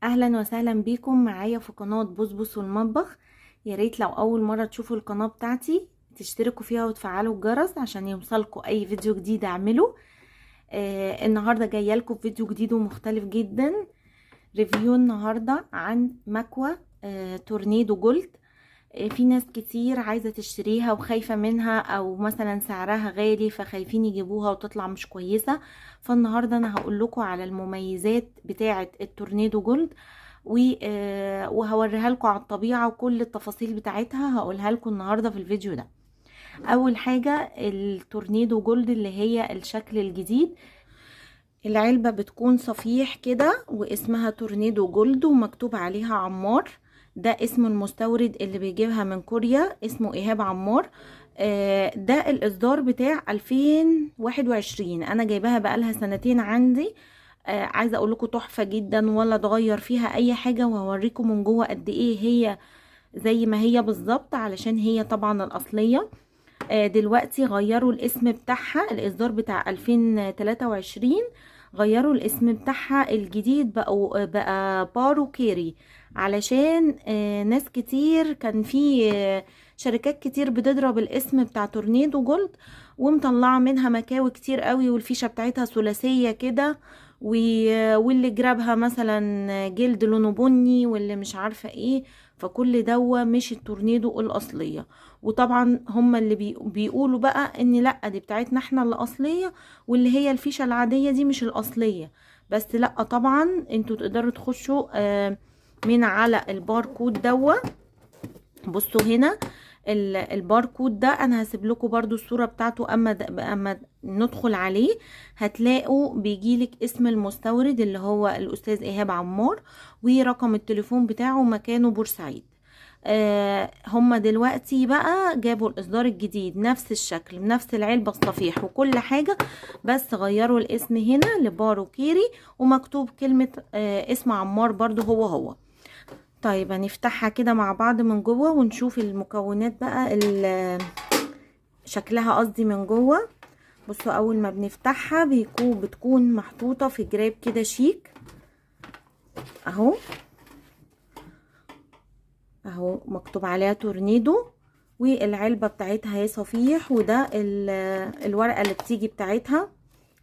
اهلا وسهلا بيكم معايا في قناة بصبص والمطبخ. يا ريت لو اول مرة تشوفوا القناة بتاعتي تشتركوا فيها وتفعلوا الجرس عشان يوصلكوا اي فيديو جديد اعمله. النهاردة جاية لكم فيديو جديد ومختلف جدا. ريفيو النهاردة عن مكوة تورنيدو جولد. في ناس كتير عايزة تشتريها وخايفة منها او مثلا سعرها غالي فخايفين يجيبوها وتطلع مش كويسة. فالنهاردة انا هقول لكم على المميزات بتاعة التورنيدو جولد وهوريها لكم على الطبيعة وكل التفاصيل بتاعتها هقولها لكم النهاردة في الفيديو ده. اول حاجة التورنيدو جولد اللي هي الشكل الجديد. العلبة بتكون صفيح كده واسمها تورنيدو جولد ومكتوب عليها عمار. ده اسم المستورد اللي بيجيبها من كوريا، اسمه ايهاب عمار. ده الاصدار بتاع 2021. انا جايباها بقالها سنتين عندي. عايزه اقول لكم تحفه جدا ولا اتغير فيها اي حاجه، وهوريكم من جوه قد ايه هي زي ما هي بالظبط علشان هي طبعا الاصليه. دلوقتي غيروا الاسم بتاعها، الاصدار بتاع 2023 غيروا الاسم بتاعها الجديد بقى بارو كيري. علشان ناس كتير كان في شركات كتير بتضرب الاسم بتاع تورنيدو جولد ومطلعه منها مكاوي كتير قوي، والفيشه بتاعتها ثلاثيه كده. واللي جرابها مثلا جلد لونه بني واللي مش عارفه ايه. فكل دوا مش التورنيدو الاصليه. وطبعا هما اللي بيقولوا بقى ان لا دي بتاعتنا احنا الاصليه، واللي هي الفيشه العاديه دي مش الاصليه. بس لا طبعا انتوا تقدروا تخشوا من على الباركود دوا. بصوا هنا الباركود ده انا هسيب لكم برضو الصوره بتاعته. اما ندخل عليه هتلاقوا بيجيلك اسم المستورد اللي هو الاستاذ ايهاب عمار، ورقم التليفون بتاعه مكانه بورسعيد. هما دلوقتي بقى جابوا الاصدار الجديد نفس الشكل بنفس العلبة الصفيح وكل حاجة، بس غيروا الاسم هنا لبارو كيري ومكتوب كلمة اسم عمار برضو هو. طيب هنفتحها كده مع بعض من جوه ونشوف المكونات بقى شكلها قصدي من جوه. بصوا اول ما بنفتحها بتكون محطوطة في جراب كده شيك اهو مكتوب عليها تورنيدو، والعلبة بتاعتها هي صفيح، وده الورقة اللي بتيجي بتاعتها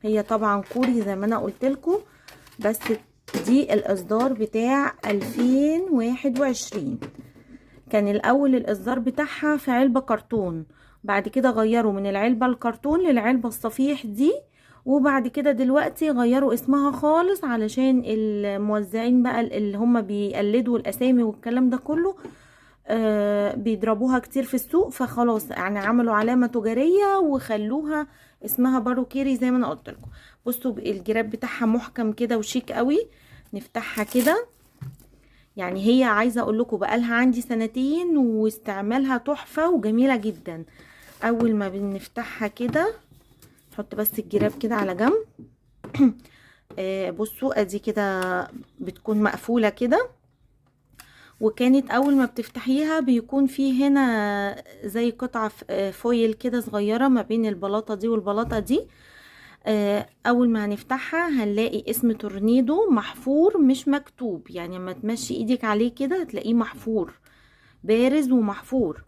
هي طبعا كوري زي ما انا قلتلكوا. بس دي الاصدار بتاع 2021. كان الاول الاصدار بتاعها في علبة كرتون، بعد كده غيروا من العلبة الكرتون للعلبة الصفيح دي، وبعد كده دلوقتي غيروا اسمها خالص علشان الموزعين بقى اللي هم بيقلدوا الاسامي والكلام ده كله. بيضربوها كتير في السوق، فخلاص يعني عملوا علامة تجارية وخلوها اسمها بارو كيري زي ما انا قلت لكم. بصوا الجراب بتاعها محكم كده وشيك قوي. نفتحها كده. يعني هي عايزة اقول لكم بقالها عندي سنتين واستعمالها تحفة وجميلة جدا. اول ما بنفتحها كده نحط بس الجراب كده على جنب. بصوا ادي كده بتكون مقفولة كده. وكانت اول ما بتفتحيها بيكون في هنا زي قطعة فويل كده صغيرة ما بين البلاطة دي والبلاطة دي. اول ما هنفتحها هنلاقي اسم تورنيدو محفور مش مكتوب، يعني لما تمشي ايدك عليه كده هتلاقيه محفور بارز ومحفور.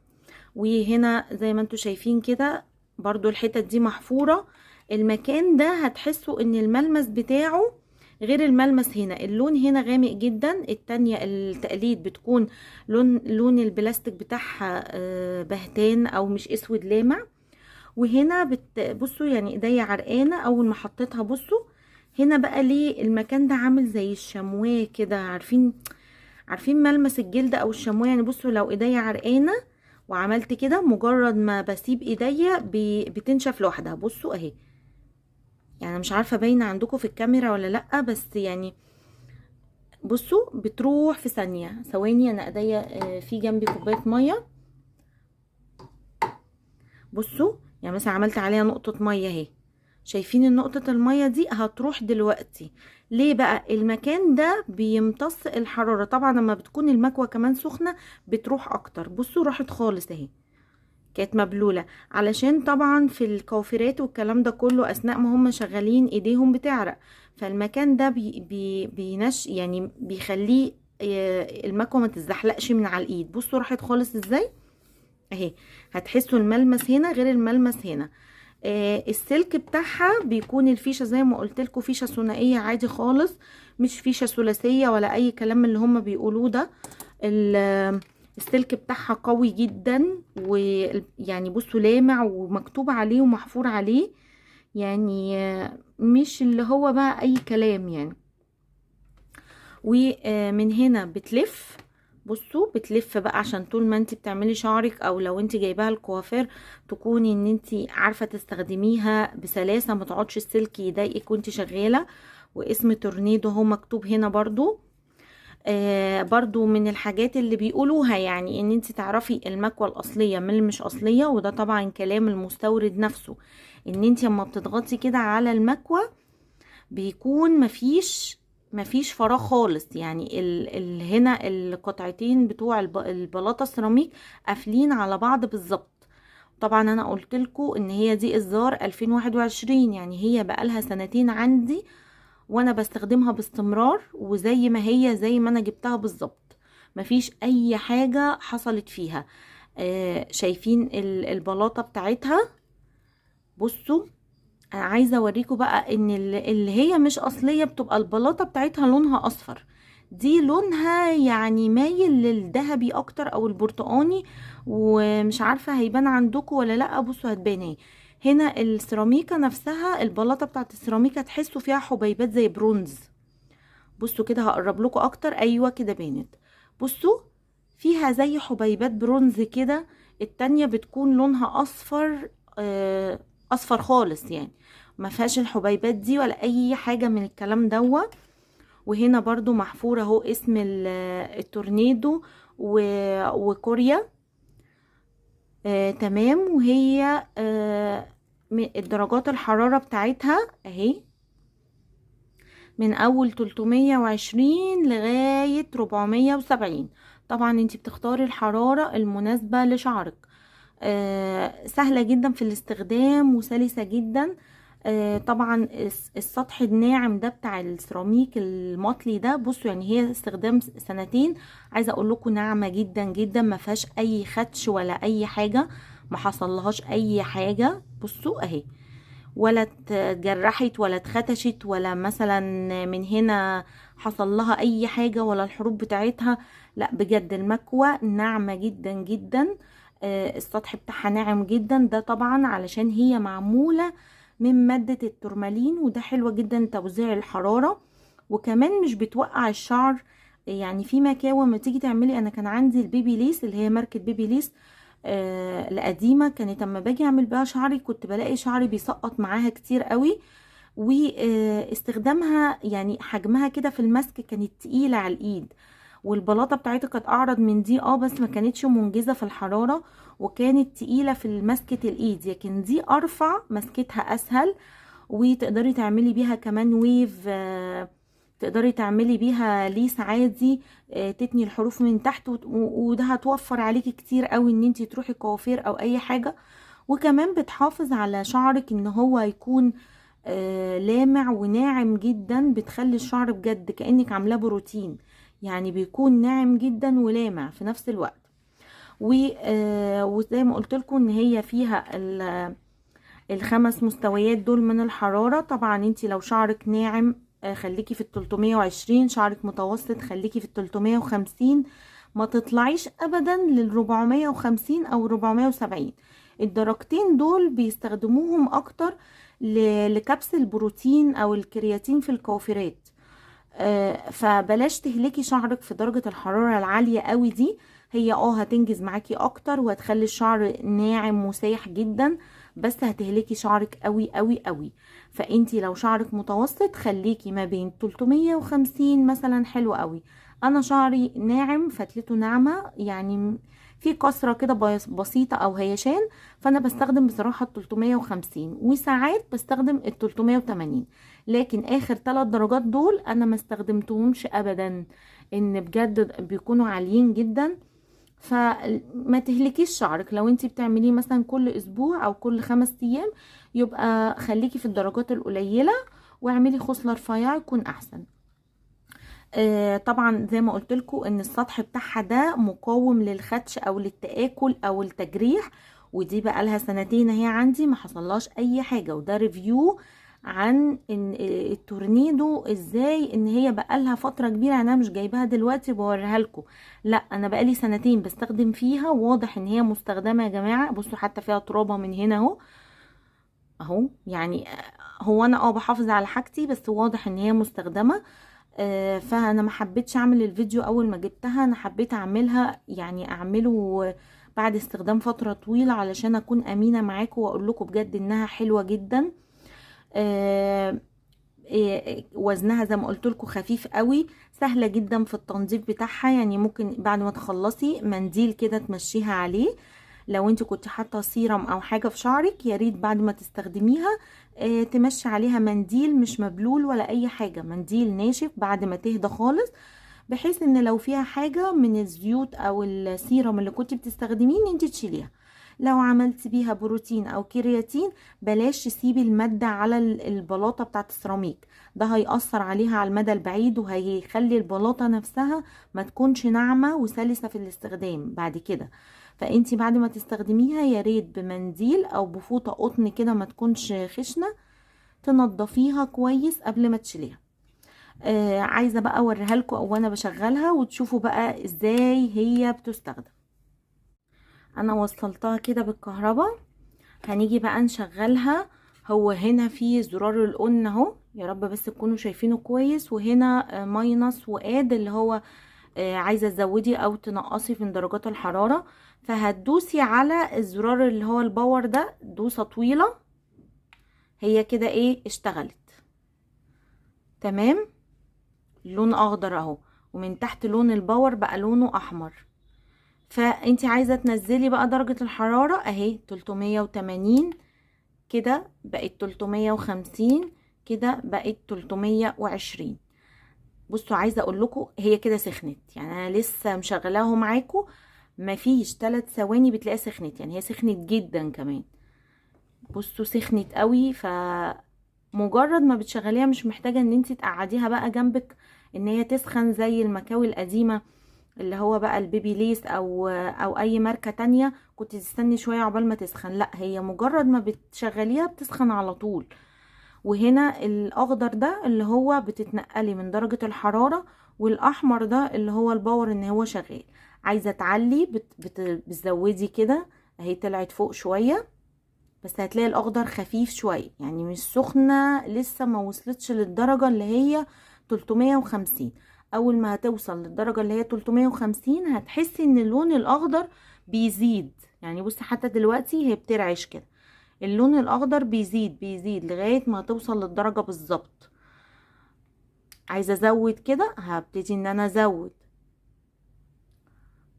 وهنا زي ما انتوا شايفين كده برضو الحتت دي محفورة. المكان ده هتحسوا ان الملمس بتاعه غير الملمس هنا. اللون هنا غامق جدا، التانية التقليد بتكون لون البلاستيك بتاعها بهتان او مش اسود لامع. وهنا بصوا يعني ايديا عرقانة اول ما حطيتها. بصوا هنا بقى ليه المكان ده عامل زي الشمواه كده، عارفين ملمس الجلد او الشمواه. يعني بصوا لو ايديا عرقانة وعملت كده مجرد ما بسيب ايديا بتنشف لوحدها. بصوا اهي، يعني مش عارفة باينة عندكم في الكاميرا ولا لأ، بس يعني بصوا بتروح في ثانية ثواني. انا ايديا في جنبي كوباية مية. بصوا يعني مثلا عملت عليها نقطة مية اهي، شايفين النقطة المية دي هتروح دلوقتي. ليه بقى؟ المكان ده بيمتص الحرارة، طبعا لما بتكون المكوة كمان سخنة بتروح اكتر. بصوا راحت خالص اهي كانت مبلولة، علشان طبعا في الكوافيرات والكلام ده كله اثناء ما هم شغالين ايديهم بتعرق، فالمكان ده بينش يعني بيخليه المكوة ما تتزحلقش من على الايد. بصوا راحت خالص ازاي اهي. هتحسوا الملمس هنا غير الملمس هنا. السلك بتاعها بيكون الفيشه زي ما قلت لكم فيشه ثنائيه عادي خالص، مش فيشه ثلاثيه ولا اي كلام اللي هم بيقولوه ده. السلك بتاعها قوي جدا، ويعني بصوا لامع ومكتوب عليه ومحفور عليه، يعني مش اللي هو بقى اي كلام يعني. ومن هنا بتلف، بصوا بتلف بقى عشان طول ما انت بتعملي شعرك او لو انت جايباها الكوافير تكوني ان انت عارفه تستخدميها بسلاسه، ما تقعدش السلك يضايقك وانت شغاله. واسم تورنيدو هو مكتوب هنا برضو. برضو من الحاجات اللي بيقولوها يعني ان انت تعرفي المكوة الاصلية من اللي مش اصلية، وده طبعا كلام المستورد نفسه، ان انت لما بتضغطي كده على المكوة بيكون مفيش فراغ خالص، يعني هنا القطعتين بتوع البلاطة السيراميك قافلين على بعض بالظبط. طبعا انا قلت لكم ان هي دي اصدار 2021، يعني هي بقالها سنتين عندي وانا بستخدمها باستمرار، وزي ما هي زي ما انا جبتها بالظبط، مفيش اي حاجة حصلت فيها. شايفين البلاطة بتاعتها؟ بصوا انا عايزه اوريكم بقى ان اللي هي مش اصليه بتبقى البلاطه بتاعتها لونها اصفر، دي لونها يعني مايل للذهبي اكتر او البرتقاني، ومش عارفه هيبان عندكم ولا لا. بصوا هتبان اهي. هنا السيراميكا نفسها البلاطه بتاعت السيراميكا تحسوا فيها حبيبات زي برونز. بصوا كده هقرب لكم اكتر، ايوه كده بانت. بصوا فيها زي حبيبات برونز كده، التانية بتكون لونها اصفر، اصفر خالص يعني، ما فيهاش الحبيبات دي ولا اي حاجة من الكلام دوت. وهنا برضو محفور اهو اسم التورنيدو وكوريا. تمام. وهي درجات الحرارة بتاعتها اهي من اول 320 لغاية 470. طبعا انتي بتختاري الحرارة المناسبة لشعرك. سهلة جدا في الاستخدام وسلسة جدا. طبعا السطح الناعم ده بتاع السيراميك المطلي ده، بصوا يعني هي استخدام سنتين، عايزة اقول لكم ناعمة جدا جدا، ما فيهاش اي خدش ولا اي حاجة، ما حصلهاش اي حاجة. بصوا اهي، ولا اتجرحت ولا اتختشت ولا مثلا من هنا حصل لها اي حاجة ولا الحروف بتاعتها، لا بجد المكوة ناعمة جدا جدا. السطح بتاعها ناعم جدا، ده طبعا علشان هي معمولة من مادة التورمالين، وده حلوة جدا توزيع الحرارة، وكمان مش بتوقع الشعر. يعني في مكاوى ما تيجي تعملي، انا كان عندي البيبي ليس اللي هي ماركة بيبي ليس القديمة، كانت اما باجي اعمل بيها شعري كنت بلاقي شعري بيسقط معاها كتير قوي، واستخدامها يعني حجمها كده في المسك كانت تقيلة على الايد، والبلاطة بتاعتها كانت اعرض من دي بس ما كانتش منجزة في الحرارة، وكانت تقيلة في مسكة الايد، لكن دي ارفع، مسكتها اسهل، وتقدري تعملي بيها كمان ويف، تقدري تعملي بيها ليس عادي، تتني الحروف من تحت، وده هتوفر عليكي كتير قوي ان انتي تروحي كوافير او اي حاجة. وكمان بتحافظ على شعرك ان هو يكون لامع وناعم جدا، بتخلي الشعر بجد كأنك عاملاه بروتين، يعني بيكون ناعم جدا ولامع في نفس الوقت. وزي ما قلت لكم ان هي فيها الخمس مستويات دول من الحرارة. طبعا انتي لو شعرك ناعم خليكي في 320، شعرك متوسط خليكي في 350، ما تطلعيش ابدا لل 450 او 470. الدرجتين دول بيستخدموهم اكتر لكبس البروتين او الكرياتين في الكوافيرات. فبلاش تهلكي شعرك في درجة الحرارة العالية قوي دي، هي هتنجز معاكي اكتر وهتخلي الشعر ناعم وسايح جدا، بس هتهلكي شعرك قوي قوي قوي. فانتي لو شعرك متوسط خليكي ما بين 350 مثلا، حلو قوي. انا شعري ناعم، فتلته ناعمة يعني في كسرة كده بسيطة او هيشان، فانا بستخدم بصراحة 350، وساعات بستخدم 380، لكن اخر 3 درجات دول انا ما استخدمتهمش ابدا، ان بجد بيكونوا عاليين جدا، فما تهلكيش شعرك. لو انت بتعمليه مثلا كل اسبوع او كل 5 ايام، يبقى خليكي في الدرجات القليله واعملي خصله رفيعه يكون احسن. طبعا زي ما قلت لكم ان السطح بتاعها ده مقاوم للخدش او للتآكل او التجريح، ودي بقى لها 2 هي عندي ما حصلهاش اي حاجه. وده ريفيو عن ان التورنيدو ازاي ان هي بقى لها فتره كبيره، انا مش جايباها دلوقتي بوريها لكم، لا انا بقى لي 2 بستخدم فيها. واضح ان هي مستخدمه يا جماعه، بصوا حتى فيها ترابه من هنا اهو اهو. يعني هو انا بحافظ على حاجتي، بس واضح ان هي مستخدمه. فانا ما حبيتش اعمل الفيديو اول ما جبتها، انا حبيت اعملها يعني اعمله بعد استخدام فترة طويلة علشان اكون امينة معاكم واقول لكم بجد انها حلوة جدا. وزنها زي ما قلت لكم خفيف قوي، سهلة جدا في التنظيف بتاعها. يعني ممكن بعد ما تخلصي منديل كده تمشيها عليه. لو انت كنت حاطه سيرم او حاجه في شعرك، يا ريت بعد ما تستخدميها تمشي عليها منديل مش مبلول ولا اي حاجه، منديل ناشف بعد ما تهدى خالص، بحيث ان لو فيها حاجه من الزيوت او السيرم اللي كنت بتستخدميه ان انت تشيليها. لو عملت بيها بروتين او كرياتين، بلاش تسيبي الماده على البلاطه بتاعت السيراميك، ده هيأثر عليها على المدى البعيد وهيخلي البلاطه نفسها ما تكونش ناعمه وسلسه في الاستخدام بعد كده. فانتي بعد ما تستخدميها يا ريت بمنديل او بفوطه قطن كده ما تكونش خشنه، تنضفيها كويس قبل ما تشيليها. عايزه بقى اوريها لكم وانا بشغلها وتشوفوا بقى ازاي هي بتستخدم. انا وصلتها كده بالكهرباء، هنيجي بقى نشغلها. هو هنا في زرار الاون اهو، يا رب بس تكونوا شايفينه كويس، وهنا ماينس واد اللي هو عايزه تزودي او تنقصي من درجات الحراره. فهتدوسي على الزرار اللي هو الباور ده دوسه طويله، هي كده ايه اشتغلت تمام. لون اخضر اهو، ومن تحت لون الباور بقى لونه احمر. فانتي عايزه تنزلي بقى درجه الحراره اهي 380 كده بقت 350 كده بقت 320. بصوا عايزه اقول لكم هي كده سخنت، يعني انا لسه مشغلاها معاكم مفيش 3 ثواني بتلاقيها سخنت، يعني هي سخنت جدا كمان. بصوا سخنت قوي. مجرد ما بتشغليها مش محتاجه ان انت تقعديها بقى جنبك ان هي تسخن زي المكاوي القديمه اللي هو بقى البيبي ليس او اي ماركه تانية كنت تستني شويه عقبال ما تسخن. لا هي مجرد ما بتشغليها بتسخن على طول. وهنا الاخضر ده اللي هو بتتنقلي من درجه الحراره، والاحمر ده اللي هو الباور ان هو شغال. عايزه تعلي بتزودي كده اهي، طلعت فوق شويه، بس هتلاقي الاخضر خفيف شويه، يعني مش سخنه لسه، ما وصلتش للدرجه اللي هي 350. اول ما هتوصل للدرجه اللي هي 350 هتحسي ان اللون الاخضر بيزيد. يعني بصي حتى دلوقتي هي بترعش كده، اللون الاخضر بيزيد بيزيد لغايه ما توصل للدرجه بالظبط. عايزه ازود كده هبتدي ان انا ازود.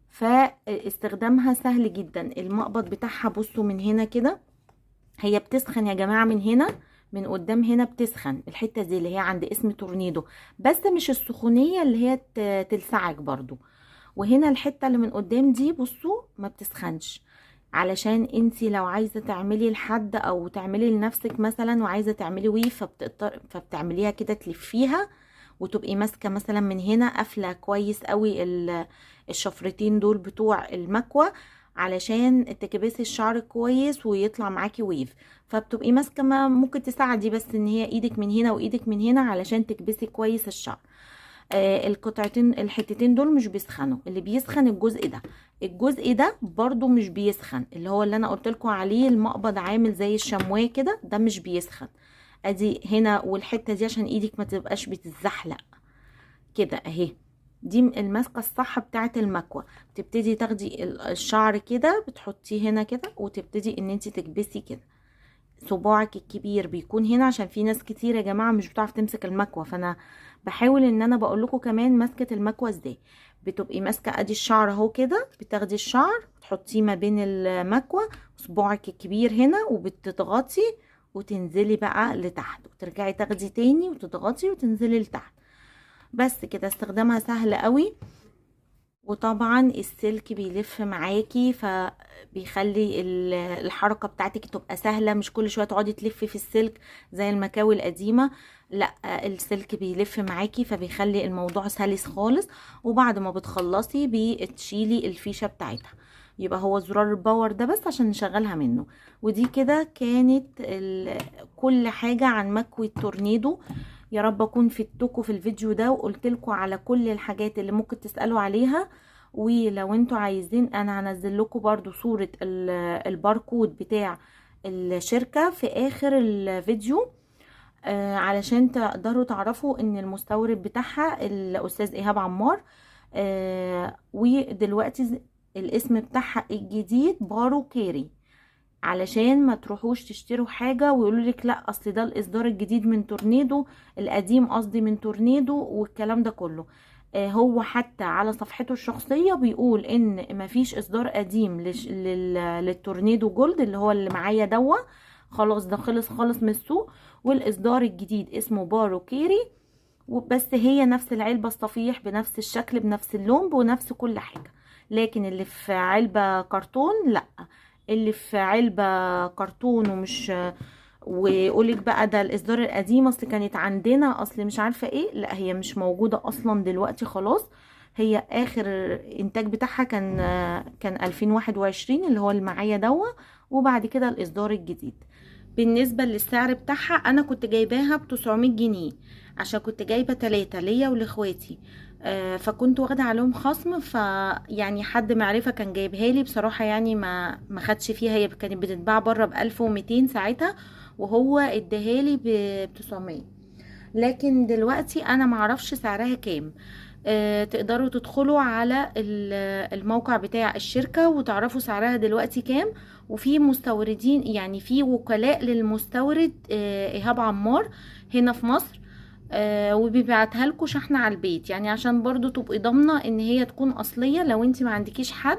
فاستخدامها سهل جدا. المقبض بتاعها بصوا من هنا كده، هي بتسخن يا جماعه من هنا من قدام، هنا بتسخن الحته دي اللي هي عند اسم تورنيدو، بس مش السخونيه اللي هي تلسعك برضو. وهنا الحته اللي من قدام دي بصوا ما بتسخنش، علشان انتي لو عايزه تعملي لحد او تعملي لنفسك مثلا وعايزه تعملي ويف فبتعمليها كده تلفيها وتبقي ماسكه مثلا من هنا قافله كويس قوي الشفرتين دول بتوع المكوه علشان تكبسي الشعر كويس ويطلع معاكي ويف. فبتبقي ماسكه، ما ممكن تساعدي بس ان هي ايدك من هنا وايدك من هنا علشان تكبسي كويس الشعر. القطعتين الحتتين دول مش بيسخنوا، اللي بيسخن الجزء ده. الجزء ده برضو مش بيسخن، اللي هو اللي انا قلت لكم عليه المقبض عامل زي الشمواه كده، ده مش بيسخن. ادي هنا والحته دي عشان ايدك ما تبقاش بتتزحلق كده اهي. دي الماسكه الصح بتاعه المكوه. بتبتدي تاخدي الشعر كده بتحطيه هنا كده وتبتدي ان انت تكبسي كده. صباعك الكبير بيكون هنا عشان في ناس كتير يا جماعه مش بتعرف تمسك المكوه، فانا بحاول ان انا بقول لكم كمان ماسكه المكوه ازاي. بتبقي ماسكه ادي الشعر اهو كده، بتاخدي الشعر تحطيه ما بين المكوه صباعك الكبير هنا وبتضغطي وتنزلي بقى لتحت، وترجعي تاخدي تاني وتضغطي وتنزلي لتحت. بس كده. استخدامها سهل قوي وطبعا السلك بيلف معاكي فبيخلي الحركة بتاعتك تبقى سهلة، مش كل شوية تقعدي تلفي في السلك زي المكاوي القديمة. لا، السلك بيلف معاكي فبيخلي الموضوع سلس خالص. وبعد ما بتخلصي بتشيلي الفيشة بتاعتها، يبقى هو زرار الباور ده بس عشان نشغلها منه. ودي كده كانت كل حاجة عن مكوي التورنيدو. يا رب اكون فدتكم في الفيديو ده وقلت لكم على كل الحاجات اللي ممكن تسألوا عليها. ولو انتوا عايزين انا هنزل لكم برضو صورة الباركود بتاع الشركة في اخر الفيديو، علشان تقدروا تعرفوا ان المستورد بتاعها الاستاذ ايهاب عمار. ودلوقتي الاسم بتاعها الجديد بارو كيري، علشان ما تروحوش تشتروا حاجة ويقولوا لك لا اصل ده الاصدار الجديد من تورنيدو، القديم قصدي من تورنيدو والكلام ده كله. هو حتى على صفحته الشخصية بيقول ان مفيش اصدار قديم للتورنيدو جولد اللي هو اللي معايا دوا، خلاص ده خلص خالص من السوق. والاصدار الجديد اسمه بارو كيري، بس هي نفس العلبة الصفيح بنفس الشكل بنفس اللون بنفس كل حاجة. لكن اللي في علبة كرتون لا، اللي في علبة كرتون ومش ويقولك بقى ده الاصدار القديم اصل كانت عندنا اصل مش عارفة ايه، لا هي مش موجودة اصلا دلوقتي خلاص. هي اخر انتاج بتاعها كان 2021 اللي هو اللي معايا دوا، وبعد كده الاصدار الجديد. بالنسبة للسعر بتاعها انا كنت جايباها ب900 جنيه، عشان كنت جايبة 3 ليا ولاخواتي. فكنت واخده عليهم خصم، فيعني حد معرفه كان جايبها لي بصراحه، يعني ما خدش فيها، هي كانت بتتباع بره ب1200 ساعتها، وهو اداها لي ب900. لكن دلوقتي انا معرفش سعرها كام. تقدروا تدخلوا على الموقع بتاع الشركه وتعرفوا سعرها دلوقتي كام. وفي مستوردين، يعني في وكلاء للمستورد ايهاب عمار هنا في مصر، وبيبعتها لكم شحن على البيت، يعني عشان برضو تبقي ضامنه ان هي تكون اصليه. لو انت ما عندكيش حد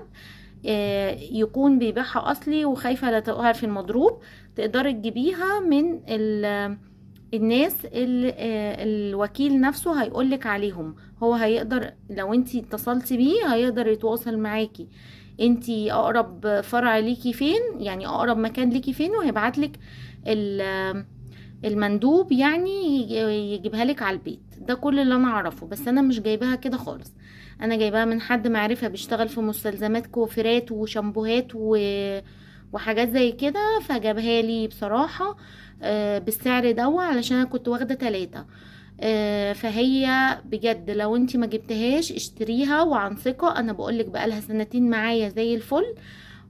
يكون بيبيعها اصلي وخايفه لا تقع في المضروب، تقدري تجيبيها من الناس اللي الوكيل نفسه هيقولك عليهم. هو هيقدر لو انت اتصلتي بيه هيقدر يتواصل معاكي انت اقرب فرع ليكي فين، يعني اقرب مكان ليكي فين، وهيبعتلك المندوب يعني يجيبها لك على البيت. ده كل اللي انا اعرفه، بس انا مش جايباها كده خالص. انا جايباها من حد معرفة بيشتغل في مستلزمات كوافيرات وشامبوهات وحاجات زي كده، فجابها لي بصراحة بالسعر ده، علشان انا كنت واخدة 3. فهي بجد لو انتي ما جبتهاش اشتريها وعن ثقة. انا بقولك بقالها 2 معايا زي الفل،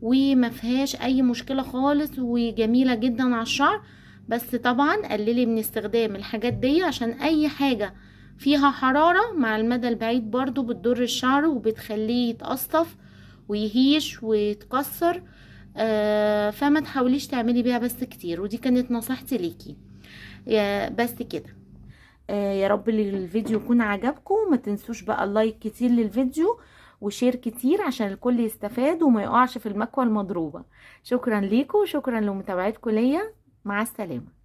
وما فيهاش اي مشكلة خالص، وجميلة جدا على الشعر. بس طبعا قللي من استخدام الحاجات دي، عشان اي حاجة فيها حرارة مع المدى البعيد برضو بتضر الشعر وبتخليه يتقصف ويهيش ويتكسر. فما تحاوليش تعملي بيها بس كتير، ودي كانت نصيحتي ليكي. بس كده. يا رب الفيديو يكون عجبكم. ما تنسوش بقى اللايك كتير للفيديو وشير كتير عشان الكل يستفاد وما يقعش في المكوى المضروبة. شكرا ليكم وشكرا لمتابعتكم ليا. مع السلامة.